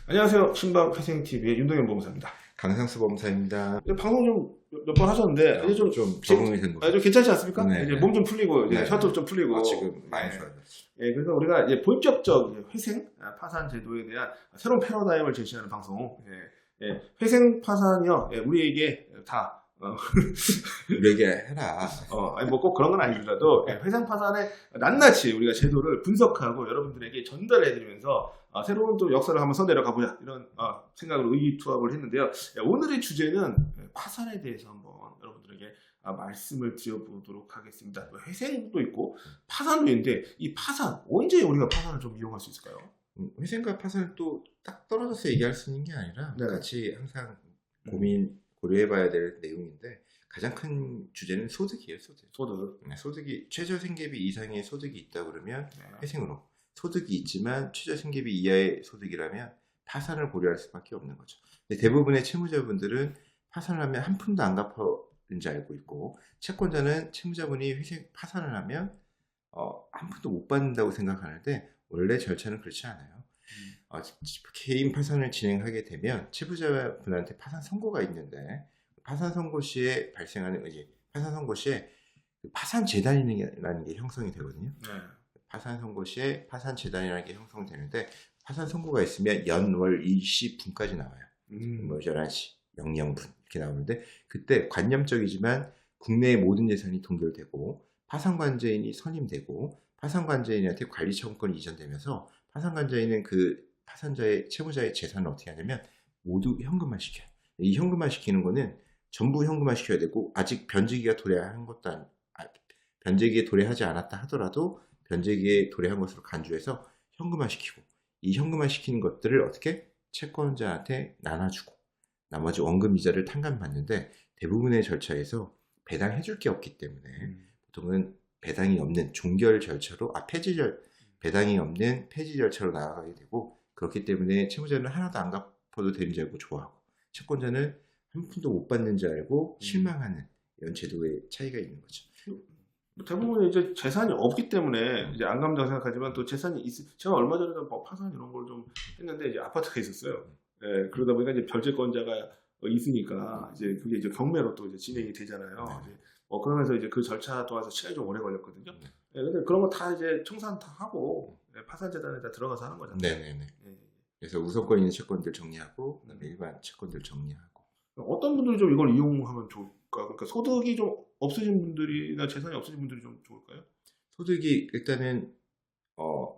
안녕하세요. 신박회생TV의 윤동현 보험사입니다. 강상수 범사입니다. 방송 좀 몇 번 하셨는데 이제 좀 적응이 된 거죠. 좀 괜찮지 않습니까? 네, 이제 네. 몸 좀 풀리고 이제 네, 혀도 네. 좀 풀리고 지금 많이 좋아졌어요. 예, 그래서 우리가 이제 본격적 회생 파산 제도에 대한 새로운 패러다임을 제시하는 방송. 회생 파산이요. 우리에게 다 우리에게 해라. 아니 뭐 꼭 그런 건 아니더라도 회생 파산의 낱낱이 우리가 제도를 분석하고 여러분들에게 전달해드리면서 새로운 또 역사를 한번 써내려 가보자 이런 생각으로 의기투합을 했는데요. 오늘의 주제는 파산에 대해서 한번 여러분들에게 말씀을 드려보도록 하겠습니다. 회생도 있고 파산도 있는데 이 파산 언제 우리가 파산을 좀 이용할 수 있을까요? 회생과 파산을 또 딱 떨어져서 얘기할 수 있는 게 아니라 네. 같이 항상 고려해봐야 될 내용인데 가장 큰 주제는 소득이에요. 소득. 소득이 최저생계비 이상의 소득이 있다 그러면 회생으로, 소득이 있지만 최저생계비 이하의 소득이라면 파산을 고려할 수밖에 없는 거죠. 근데 대부분의 채무자분들은 파산을 하면 한 푼도 안 갚아는지 알고 있고, 채권자는 채무자분이 파산을 하면 한 푼도 못 받는다고 생각하는데 원래 절차는 그렇지 않아요. 개인 파산을 진행하게 되면 채무자분한테 파산 선고가 있는데, 파산 선고 시에 발생하는 파산 선고 시에 파산 재단이라는 게 형성이 되거든요. 파산 선고 시에 파산 재단이라는 게 형성되는데, 파산 선고가 있으면 연월 일시분까지 나와요. 뭐 11시 00분 이렇게 나오는데, 그때 관념적이지만 국내의 모든 예산이 동결되고 파산관제인이 선임되고 파산관제인한테 관리청구권이 이전되면서 파산관제인은 그 파산자의 채무자의 재산을 어떻게 하냐면 모두 현금화 시켜요. 이 현금화 시키는 거는 전부 현금화 시켜야 되고, 아직 변제기가 도래한 것도 변제기에 도래하지 않았다 하더라도 변제기에 도래한 것으로 간주해서 현금화 시키고, 이 현금화 시키는 것들을 어떻게 채권자한테 나눠주고 나머지 원금 이자를 탕감받는데, 대부분의 절차에서 배당해 줄 게 없기 때문에 보통은 배당이 없는 종결 절차로 배당이 없는 폐지 절차로 나아가게 되고, 그렇기 때문에 채무자는 하나도 안 갚아도 되는 줄 알고 좋아하고, 채권자는 한 푼도 못 받는 줄 알고 실망하는 이런 제도의 차이가 있는 거죠. 대부분 이제 재산이 없기 때문에 이제 안 갚는다고 생각하지만, 또 재산이 제가 얼마 전에 뭐 파산 이런 걸 좀 했는데 이제 아파트가 있었어요. 그러다 보니까 이제 별채권자가 있으니까 이제 그게 이제 경매로 또 이제 진행이 되잖아요. 이제 그러면서 이제 그 절차 동안에서 시간이 좀 오래 걸렸거든요. 근데 그런 거 다 이제 청산 다 하고 파산재단에다 들어가서 하는 거잖아요. 네네네. 그래서 우선권 있는 채권들 정리하고, 그다음에 일반 채권들 정리하고. 어떤 분들이 좀 이걸 이용하면 좋을까? 그러니까 소득이 좀 없으신 분들이나 재산이 없으신 분들이 좀 좋을까요? 소득이 일단은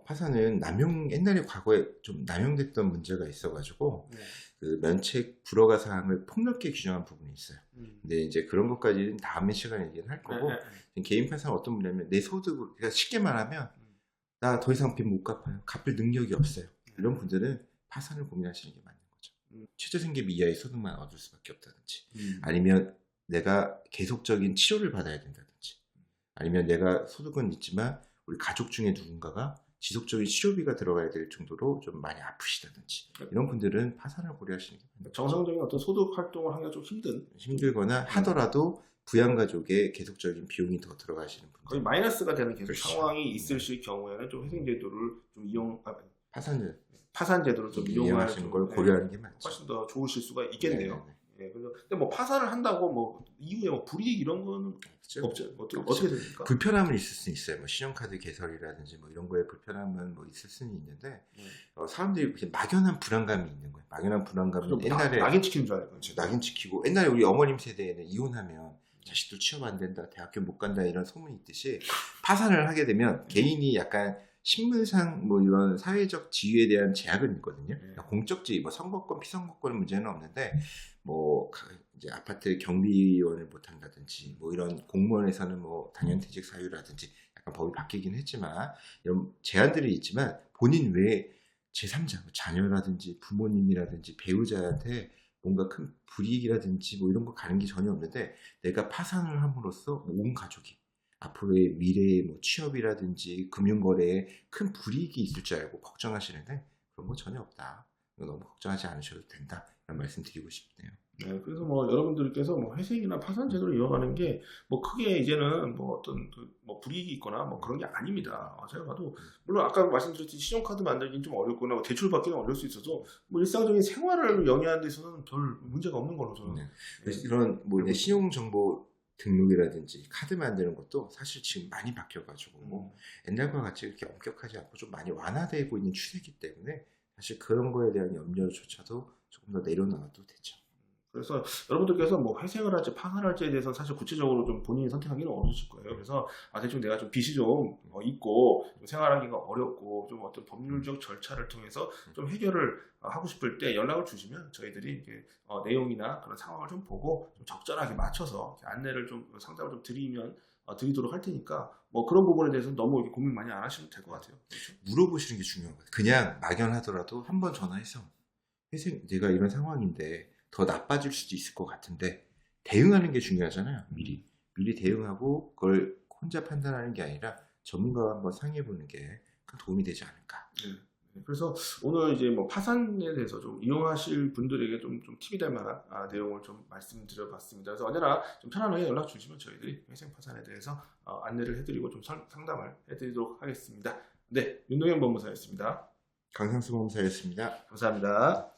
파산은 옛날에 과거에 좀 남용됐던 문제가 있어가지고 그 면책 불허가 사항을 폭넓게 규정한 부분이 있어요. 근데 이제 그런 것까지는 다음에 시간에 얘기는 할 거고, 개인 파산은 어떤 분이냐면 내 소득을, 그러니까 쉽게 말하면 나 더 이상 빚 못 갚아요, 갚을 능력이 없어요, 이런 분들은 파산을 고민하시는 게 맞는 거죠. 최저생계비 이하의 소득만 얻을 수밖에 없다든지, 아니면 내가 계속적인 치료를 받아야 된다든지, 아니면 내가 소득은 있지만 우리 가족 중에 누군가가 지속적인 치료비가 들어가야 될 정도로 좀 많이 아프시다든지, 이런 분들은 파산을 고려하시는 게 맞는 거죠. 정상적인 어떤 소득 활동을 하기가 좀 힘들거나 하더라도 부양가족에 계속적인 비용이 더 들어가시는 분들, 거의 마이너스가 되는 계속 그렇죠. 상황이 있으실 경우에는 좀 회생제도를 좀 파산제도를 좀 이용하시는 걸 고려하는 게 맞죠. 훨씬 더 좋으실 수가 있겠네요. 그래서 근데 뭐 파산을 한다고 뭐 이후에 뭐 불이익 이런 거는 없죠. 어떻게 됩니까? 불편함은 있을 수 있어요. 뭐 신용카드 개설이라든지 뭐 이런 거에 불편함은 뭐 있을 수는 있는데, 사람들이 그냥 막연한 불안감이 있는 거예요. 막연한 불안감은 옛날에 낙인 찍히는 줄 알아요. 낙인 찍히고, 옛날에 우리 어머님 세대에는 이혼하면 자식도 취업 안 된다, 대학교 못 간다, 이런 소문이 있듯이, 파산을 하게 되면 개인이 약간 신분상 뭐 이런 사회적 지위에 대한 제약은 있거든요. 그러니까 공적 지위, 뭐 선거권, 피선거권 문제는 없는데, 뭐 이제 아파트 경비원을 못 한다든지, 뭐 이런 공무원에서는 뭐 단연퇴직 사유라든지 약간 법이 바뀌긴 했지만 이런 제한들이 있지만, 본인 외에 제3자, 뭐 자녀라든지 부모님이라든지 배우자한테 뭔가 큰 불이익이라든지 뭐 이런 거 가는 게 전혀 없는데, 내가 파산을 함으로써 온 가족이 앞으로의 미래의 뭐 취업이라든지 금융거래에 큰 불이익이 있을 줄 알고 걱정하시는데, 그런 거 전혀 없다, 너무 걱정하지 않으셔도 된다, 이런 말씀 드리고 싶네요. 네, 그래서 뭐 여러분들께서 뭐 회생이나 파산 제도를 이용하는 게 뭐 크게 이제는 뭐 어떤 뭐 불이익이 있거나 뭐 그런 게 아닙니다. 제가 봐도 물론 아까 말씀드렸듯이 신용카드 만들기는 좀 어렵거나 뭐 대출 받기는 어려울 수 있어서 뭐 일상적인 생활을 영위하는 데 있어서는 별 문제가 없는 걸로 저는. 네. 그래서 이런 뭐 이제 신용정보 등록이라든지 카드 만드는 것도 사실 지금 많이 바뀌어가지고 옛날과 같이 이렇게 엄격하지 않고 좀 많이 완화되고 있는 추세이기 때문에 사실 그런 거에 대한 염려조차도 조금 더 내려놔도 되죠. 그래서 여러분들께서 뭐 회생을 할지 파산을 할지에 대해서 사실 구체적으로 좀 본인이 선택하기는 어려우실 거예요. 그래서 대충 내가 좀 빚이 좀 있고 좀 생활하기가 어렵고 좀 어떤 법률적 절차를 통해서 좀 해결을 하고 싶을 때 연락을 주시면 저희들이 이렇게 내용이나 그런 상황을 좀 보고 좀 적절하게 맞춰서 안내를 좀 상담을 좀 드리도록 할 테니까 뭐 그런 부분에 대해서는 너무 이렇게 고민 많이 안 하시면 될 것 같아요. 그렇죠? 물어보시는 게 중요한 거예요. 그냥 막연하더라도 한번 전화해서 회생 내가 이런 상황인데 더 나빠질 수도 있을 것 같은데 대응하는 게 중요하잖아요. 미리 대응하고 그걸 혼자 판단하는 게 아니라 전문가와 한번 상의해 보는 게 큰 도움이 되지 않을까. 그래서 오늘 이제 뭐 파산에 대해서 좀 이용하실 분들에게 좀 팁이 될 만한 내용을 좀 말씀드려봤습니다. 그래서 언제나 좀 편안하게 연락 주시면 저희들이 회생 파산에 대해서 안내를 해드리고 좀 상담을 해드리도록 하겠습니다. 네, 윤동현 법무사였습니다. 강상수 법무사였습니다. 감사합니다.